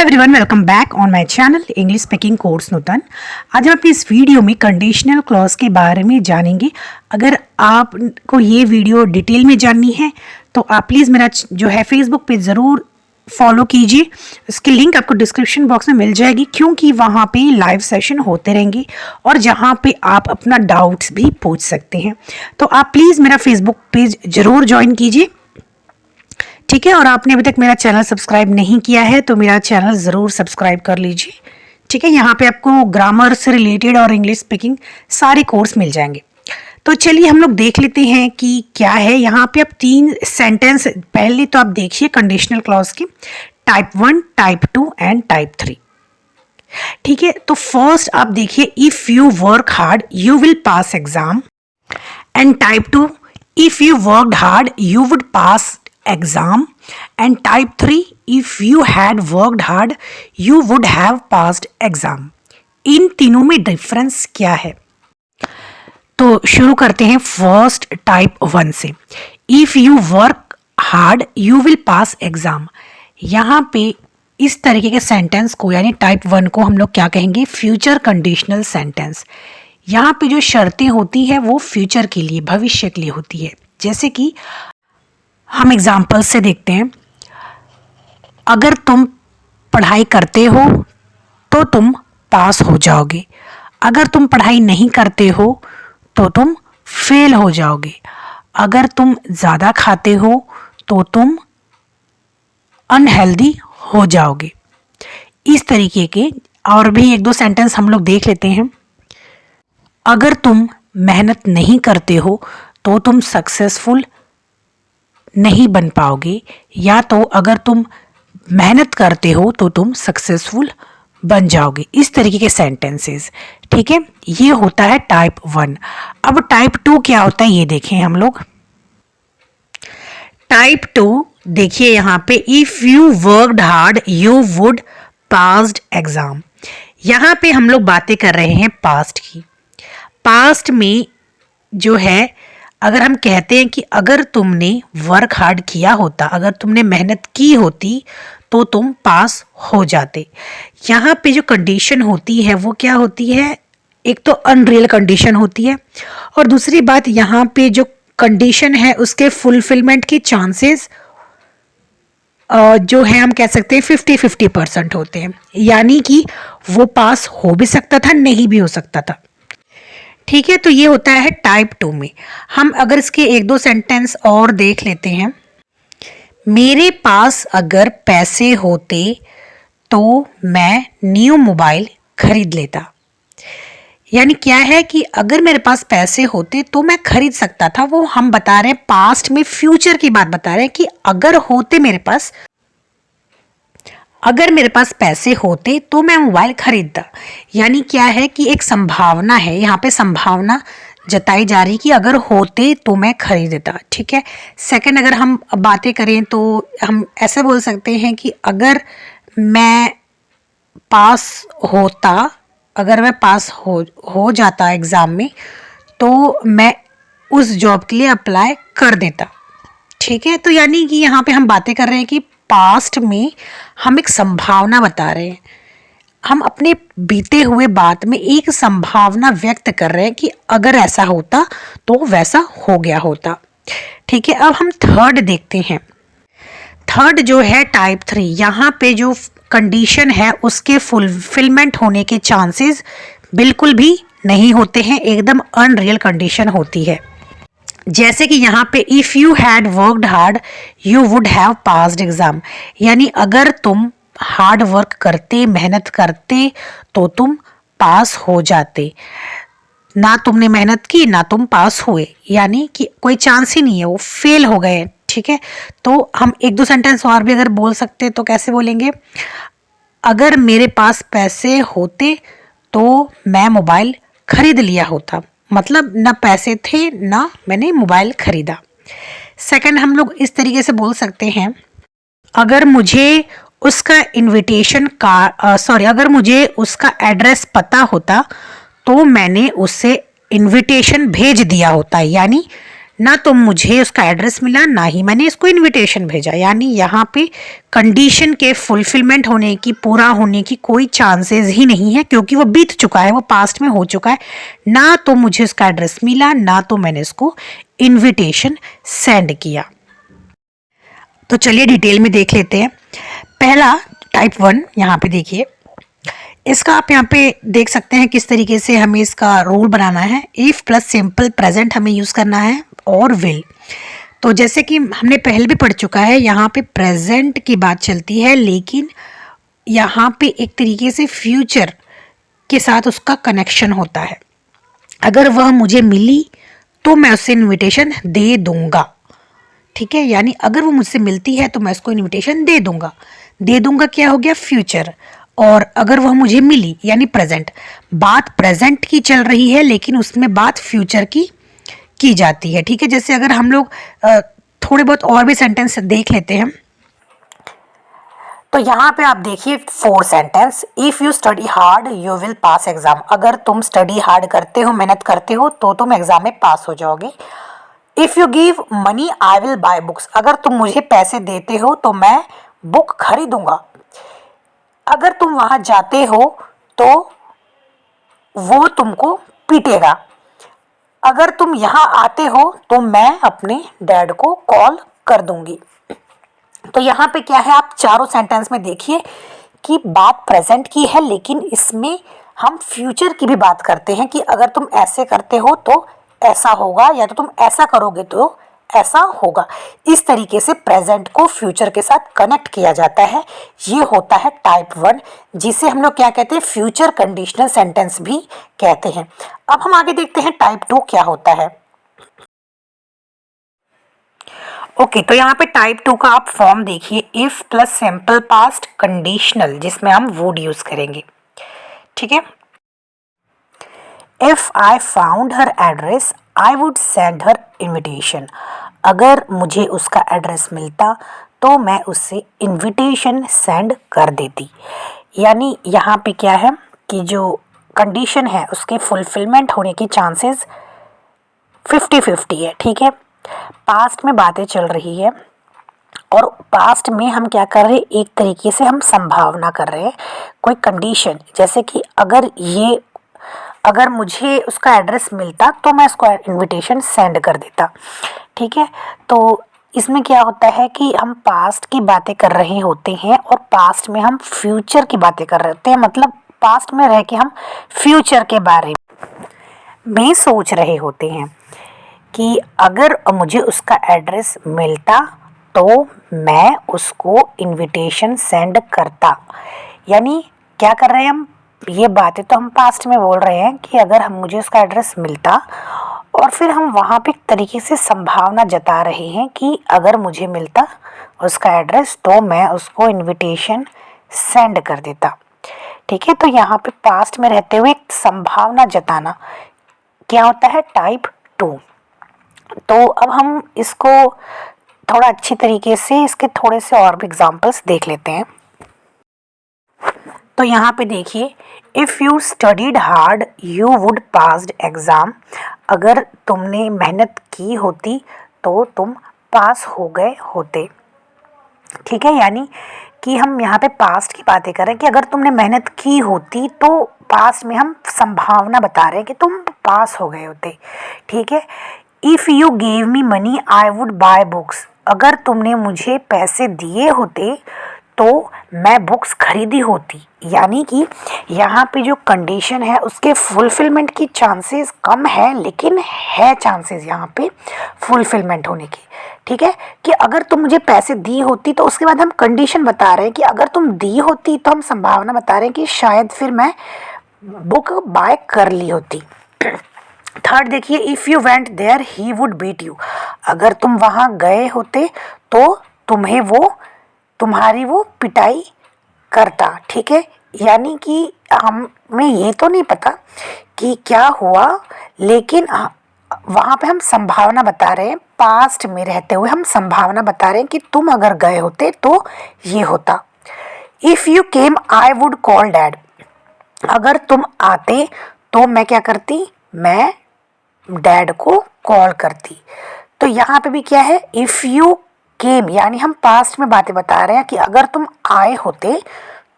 Everyone, welcome back on my channel English speaking course Nutan. आज हम अपनी इस वीडियो में कंडीशनल क्लॉज के बारे में जानेंगे। अगर आपको ये वीडियो डिटेल में जाननी है तो आप प्लीज़ मेरा जो है फेसबुक पे ज़रूर फॉलो कीजिए। इसकी लिंक आपको डिस्क्रिप्शन बॉक्स में मिल जाएगी, क्योंकि वहाँ पे लाइव सेशन होते रहेंगे और जहाँ पे आप अपना डाउट्स भी पूछ सकते हैं। तो आप प्लीज़ मेरा फेसबुक पेज ज़रूर ज्वाइन कीजिए, ठीक है। और आपने अभी तक मेरा चैनल सब्सक्राइब नहीं किया है तो मेरा चैनल ज़रूर सब्सक्राइब कर लीजिए, ठीक है। यहाँ पे आपको ग्रामर से रिलेटेड और इंग्लिश स्पीकिंग सारे कोर्स मिल जाएंगे। तो चलिए हम लोग देख लेते हैं कि क्या है। यहाँ पे आप 3 सेंटेंस पहले तो आप देखिए कंडीशनल क्लॉज के, टाइप 1, टाइप 2 एंड टाइप 3, ठीक है। तो फर्स्ट आप देखिए, if you work hard you will pass exam, and type 2, if you worked hard you would pass exam, and type 3, if you had worked hard you would have passed exam। इन तीनों में difference क्या है? तो शुरू करते हैं first type 1 से। If you work hard you will pass exam. यहाँ पे इस तरीके के सेंटेंस को यानी टाइप 1 को हम लोग क्या कहेंगे? Future conditional sentence. यहाँ पे जो शर्तें होती है वो फ्यूचर के लिए, भविष्य के लिए होती है। जैसे कि हम एग्जाम्पल से देखते हैं, अगर तुम पढ़ाई करते हो तो तुम पास हो जाओगे, अगर तुम पढ़ाई नहीं करते हो तो तुम फेल हो जाओगे, अगर तुम ज़्यादा खाते हो तो तुम अनहेल्दी हो जाओगे। इस तरीके के और भी 1-2 सेंटेंस हम लोग देख लेते हैं। अगर तुम मेहनत नहीं करते हो तो तुम सक्सेसफुल नहीं बन पाओगे, या तो अगर तुम मेहनत करते हो तो तुम सक्सेसफुल बन जाओगे। इस तरीके के सेंटेंसेस, ठीक है। ये होता है टाइप 1। अब टाइप 2 क्या होता है ये देखें हम लोग। टाइप 2 देखिए यहाँ पे, if you worked hard you would passed exam. यहाँ पे हम लोग बातें कर रहे हैं पास्ट की। पास्ट में जो है, अगर हम कहते हैं कि अगर तुमने वर्क हार्ड किया होता, अगर तुमने मेहनत की होती तो तुम पास हो जाते। यहाँ पे जो कंडीशन होती है वो क्या होती है? एक तो अनरियल कंडीशन होती है, और दूसरी बात यहाँ पे जो कंडीशन है उसके फुलफिलमेंट के चांसेस जो है हम कह सकते हैं 50-50% होते हैं। यानी कि वो पास हो भी सकता था, नहीं भी हो सकता था, ठीक है। तो ये होता है टाइप 2 में। हम अगर इसके 1-2 सेंटेंस और देख लेते हैं। मेरे पास अगर पैसे होते तो मैं न्यू मोबाइल खरीद लेता। यानी क्या है कि अगर मेरे पास पैसे होते तो मैं खरीद सकता था। वो हम बता रहे हैं पास्ट में, फ्यूचर की बात बता रहे हैं कि अगर होते मेरे पास, अगर मेरे पास पैसे होते तो मैं मोबाइल खरीदता। यानी क्या है कि एक संभावना है, यहाँ पे संभावना जताई जा रही कि अगर होते तो मैं खरीदता, ठीक है। सेकंड, अगर हम बातें करें तो हम ऐसे बोल सकते हैं कि अगर मैं पास होता, अगर मैं पास हो जाता एग्ज़ाम में तो मैं उस जॉब के लिए अप्लाई कर देता, ठीक है। तो यानी कि यहाँ पे हम बातें कर रहे हैं कि पास्ट में हम एक संभावना बता रहे हैं, हम अपने बीते हुए बात में एक संभावना व्यक्त कर रहे हैं कि अगर ऐसा होता तो वैसा हो गया होता, ठीक है। अब हम थर्ड देखते हैं। थर्ड जो है टाइप 3, यहाँ पे जो कंडीशन है उसके फुलफिलमेंट होने के चांसेस बिल्कुल भी नहीं होते हैं, एकदम अनरियल कंडीशन होती है। जैसे कि यहाँ पे if you had worked hard you would have passed exam. यानी अगर तुम हार्ड वर्क करते, मेहनत करते तो तुम पास हो जाते। ना तुमने मेहनत की ना तुम पास हुए, यानी कि कोई चांस ही नहीं है, वो फेल हो गए, ठीक है। तो हम 1-2 सेंटेंस और भी अगर बोल सकते तो कैसे बोलेंगे? अगर मेरे पास पैसे होते तो मैं मोबाइल खरीद लिया होता। मतलब ना पैसे थे ना मैंने मोबाइल खरीदा। सेकंड, हम लोग इस तरीके से बोल सकते हैं, अगर मुझे उसका अगर मुझे उसका एड्रेस पता होता तो मैंने उससे इनविटेशन भेज दिया होता। यानी ना तो मुझे उसका एड्रेस मिला, ना ही मैंने इसको इनविटेशन भेजा। यानी यहाँ पे कंडीशन के फुलफिलमेंट होने की, पूरा होने की कोई चांसेस ही नहीं है, क्योंकि वो बीत चुका है, वो पास्ट में हो चुका है। ना तो मुझे उसका एड्रेस मिला, ना तो मैंने उसको इनविटेशन सेंड किया। तो चलिए डिटेल में देख लेते हैं। पहला टाइप 1 यहाँ पे देखिए, इसका आप यहाँ पे देख सकते हैं किस तरीके से हमें इसका रूल बनाना है। इफ़ प्लस सिंपल प्रेजेंट हमें यूज़ करना है और विल। तो जैसे कि हमने पहले भी पढ़ चुका है, यहाँ पे प्रेजेंट की बात चलती है, लेकिन यहाँ पे एक तरीके से फ्यूचर के साथ उसका कनेक्शन होता है। अगर वह मुझे मिली तो मैं उसे इनविटेशन दे दूंगा, ठीक है। यानी अगर वो मुझसे मिलती है तो मैं उसको इनविटेशन दे दूंगा। दे दूंगा क्या हो गया, फ्यूचर। और अगर वह मुझे मिली यानी प्रेजेंट। बात प्रेजेंट की चल रही है, लेकिन उसमें बात फ्यूचर की जाती है, ठीक है। जैसे अगर हम लोग थोड़े बहुत और भी सेंटेंस देख लेते हैं, तो यहाँ पे आप देखिए 4 sentence. If you study hard you will pass exam. अगर तुम स्टडी हार्ड करते हो, मेहनत करते हो, तो तुम एग्जाम में पास हो जाओगे। If you give money I will buy books. अगर तुम मुझे पैसे देते हो तो मैं बुक खरीदूंगा। अगर तुम वहां जाते हो तो वो तुमको पीटेगा। अगर तुम यहाँ आते हो तो मैं अपने डैड को कॉल कर दूंगी। तो यहाँ पे क्या है, आप चारों सेंटेंस में देखिए कि बात प्रेजेंट की है, लेकिन इसमें हम फ्यूचर की भी बात करते हैं कि अगर तुम ऐसे करते हो तो ऐसा होगा, या तो तुम ऐसा करोगे तो ऐसा होगा। इस तरीके से प्रेजेंट को फ्यूचर के साथ कनेक्ट किया जाता है। ये होता है टाइप 1, जिसे हम लोग क्या कहते हैं, फ्यूचर कंडीशनल सेंटेंस भी कहते हैं। अब हम आगे देखते हैं टाइप 2 क्या होता है। ओके, तो यहाँ पे टाइप 2 का आप फॉर्म देखिए, if plus simple past conditional, जिसमें हम वुड यूज करेंगे, ठीक है। If I found her address I would send her invitation. अगर मुझे उसका एड्रेस मिलता तो मैं उससे इनविटेशन सेंड कर देती। यानी यहाँ पे क्या है कि जो कंडीशन है उसके फुलफिलमेंट होने की चांसेस 50-50 है, ठीक है। पास्ट में बातें चल रही है, और पास्ट में हम क्या कर रहे हैं, एक तरीके से हम संभावना कर रहे हैं कोई कंडीशन। जैसे कि अगर मुझे उसका एड्रेस मिलता तो मैं उसको इनविटेशन सेंड कर देता, ठीक है। तो इसमें क्या होता है कि हम पास्ट की बातें कर रहे होते हैं और पास्ट में हम फ्यूचर की बातें कर रहे होते हैं। मतलब पास्ट में रह के हम फ्यूचर के बारे में सोच रहे होते हैं कि अगर मुझे उसका एड्रेस मिलता तो मैं उसको इनविटेशन सेंड करता। यानी क्या कर रहे हैं हम, ये बातें तो हम पास्ट में बोल रहे हैं कि अगर मुझे उसका एड्रेस मिलता, और फिर हम वहाँ पे एक तरीके से संभावना जता रहे हैं कि अगर मुझे मिलता उसका एड्रेस तो मैं उसको इनविटेशन सेंड कर देता, ठीक है। तो यहाँ पे पास्ट में रहते हुए एक संभावना जताना क्या होता है, टाइप 2। तो अब हम इसको थोड़ा अच्छी तरीके से इसके थोड़े से और भी एग्जांपल्स देख लेते हैं। तो यहाँ पे देखिए, if you studied hard you would passed exam. अगर तुमने मेहनत की होती तो तुम पास हो गए होते, ठीक है। यानी कि हम यहाँ पे पास्ट की बातें कर रहे हैं कि अगर तुमने मेहनत की होती तो पास्ट में हम संभावना बता रहे हैं कि तुम पास हो गए होते, ठीक है। If you gave me money I would buy books. अगर तुमने मुझे पैसे दिए होते तो मैं बुक्स खरीदी होती। यानी कि यहाँ पे जो कंडीशन है उसके फुलफिलमेंट की चांसेस कम है, लेकिन है चांसेस यहाँ पे फुलफिलमेंट होने की, ठीक है। कि अगर तुम मुझे पैसे दी होती, तो उसके बाद हम कंडीशन बता रहे हैं कि अगर तुम दी होती तो हम संभावना बता रहे हैं कि शायद फिर मैं बुक बाय कर ली होती। थर्ड देखिए, if you went there he would beat you. अगर तुम वहाँ गए होते तो तुम्हारी वो पिटाई करता, ठीक है। यानी कि हमें ये तो नहीं पता कि क्या हुआ, लेकिन वहाँ पे हम संभावना बता रहे हैं, पास्ट में रहते हुए हम संभावना बता रहे हैं कि तुम अगर गए होते तो ये होता। If you came I would call dad. अगर तुम आते तो मैं क्या करती, मैं डैड को कॉल करती। तो यहाँ पे भी क्या है, इफ़ यू केम, यानी हम पास्ट में बातें बता रहे हैं कि अगर तुम आए होते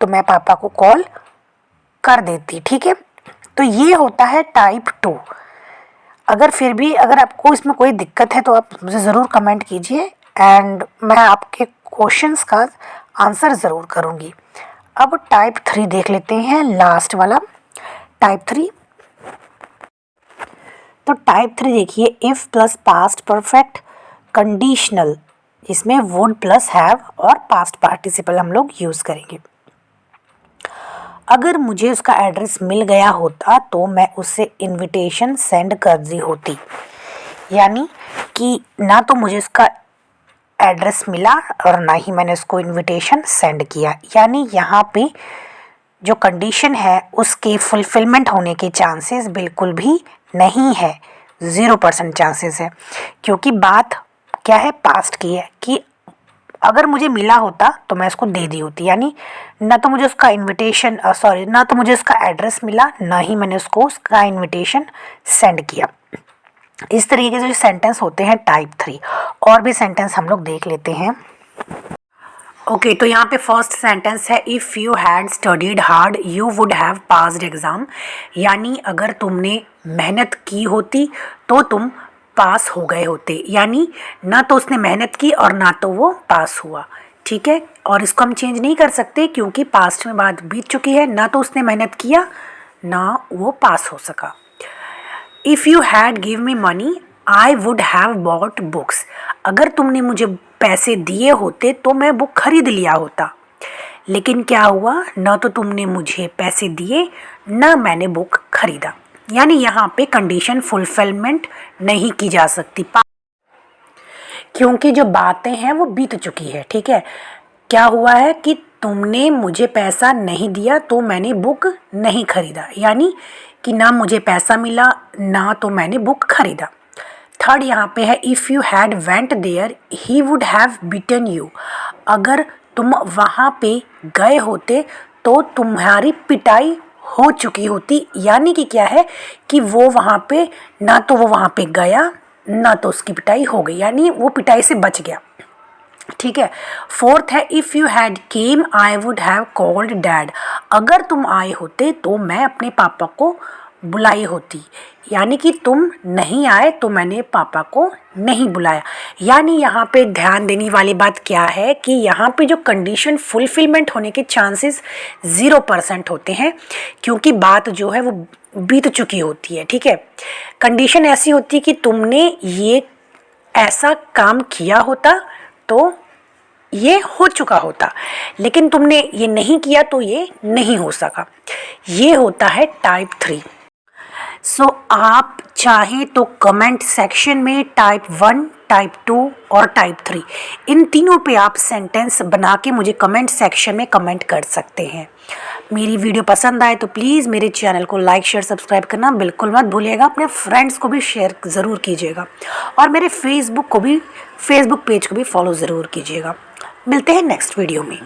तो मैं पापा को कॉल कर देती, ठीक है। तो ये होता है टाइप 2। अगर फिर भी अगर आपको इसमें कोई दिक्कत है तो आप मुझे ज़रूर कमेंट कीजिए एंड मैं आपके क्वेश्चंस का आंसर ज़रूर करूँगी। अब टाइप 3 देख लेते हैं, लास्ट वाला टाइप 3। तो टाइप 3 देखिए, if plus past perfect conditional, इसमें वुड प्लस हैव और पास्ट पार्टिसिपल हम लोग यूज़ करेंगे। अगर मुझे उसका एड्रेस मिल गया होता तो मैं उसे इनविटेशन सेंड कर दी होती, यानी कि ना तो मुझे उसका एड्रेस मिला और ना ही मैंने उसको इनविटेशन सेंड किया, यानी यहाँ पे जो कंडीशन है उसके फुलफिलमेंट होने के चांसेस बिल्कुल भी नहीं है, 0% चांसेस है, क्योंकि बात क्या है, पास्ट की है कि अगर मुझे मिला होता तो मैं उसको दे दी होती, यानी ना तो मुझे उसका इनविटेशन ना तो मुझे उसका एड्रेस मिला, ना ही मैंने उसको उसका इनविटेशन सेंड किया। इस तरीके के जो सेंटेंस होते हैं टाइप 3। और भी सेंटेंस हम लोग देख लेते हैं। ओके, तो यहाँ पे फर्स्ट सेंटेंस है, if you had studied hard you would have passed exam, यानी अगर तुमने मेहनत की होती तो तुम पास हो गए होते, यानी ना तो उसने मेहनत की और ना तो वो पास हुआ, ठीक है। और इसको हम चेंज नहीं कर सकते क्योंकि पास्ट में बात बीत चुकी है, ना तो उसने मेहनत किया ना वो पास हो सका। If you had give me money I would have bought books, अगर तुमने मुझे पैसे दिए होते तो मैं बुक खरीद लिया होता, लेकिन क्या हुआ, ना तो तुमने मुझे पैसे दिए ना मैंने बुक खरीदा, यानी यहाँ पे कंडीशन फुलफिलमेंट नहीं की जा सकती क्योंकि जो बातें हैं वो बीत चुकी है, ठीक है। क्या हुआ है कि तुमने मुझे पैसा नहीं दिया तो मैंने बुक नहीं खरीदा, यानी कि ना मुझे पैसा मिला ना तो मैंने बुक खरीदा। थर्ड यहाँ पे है, if you had went there he would have beaten you, अगर तुम वहाँ पे गए होते तो तुम्हारी पिटाई हो चुकी होती, यानी कि क्या है कि वो वहाँ पे ना तो वो वहाँ पे गया ना तो उसकी पिटाई हो गई, यानी वो पिटाई से बच गया, ठीक है। फोर्थ है, if you had came I would have called dad, अगर तुम आए होते तो मैं अपने पापा को बुलाई होती, यानी कि तुम नहीं आए तो मैंने पापा को नहीं बुलाया। यानी यहाँ पे ध्यान देने वाली बात क्या है कि यहाँ पे जो कंडीशन फुलफिलमेंट होने के चांसेस 0% होते हैं, क्योंकि बात जो है वो बीत चुकी होती है, ठीक है। कंडीशन ऐसी होती है कि तुमने ये ऐसा काम किया होता तो ये हो चुका होता, लेकिन तुमने ये नहीं किया तो ये नहीं हो सका। ये होता है टाइप 3। सो आप चाहें तो कमेंट सेक्शन में टाइप 1, टाइप 2 और टाइप 3 इन तीनों पे आप सेंटेंस बना के मुझे कमेंट सेक्शन में कमेंट कर सकते हैं। मेरी वीडियो पसंद आए तो प्लीज़ मेरे चैनल को लाइक शेयर सब्सक्राइब करना बिल्कुल मत भूलिएगा, अपने फ्रेंड्स को भी शेयर ज़रूर कीजिएगा और मेरे फेसबुक पेज को भी फॉलो ज़रूर कीजिएगा। मिलते हैं नेक्स्ट वीडियो में।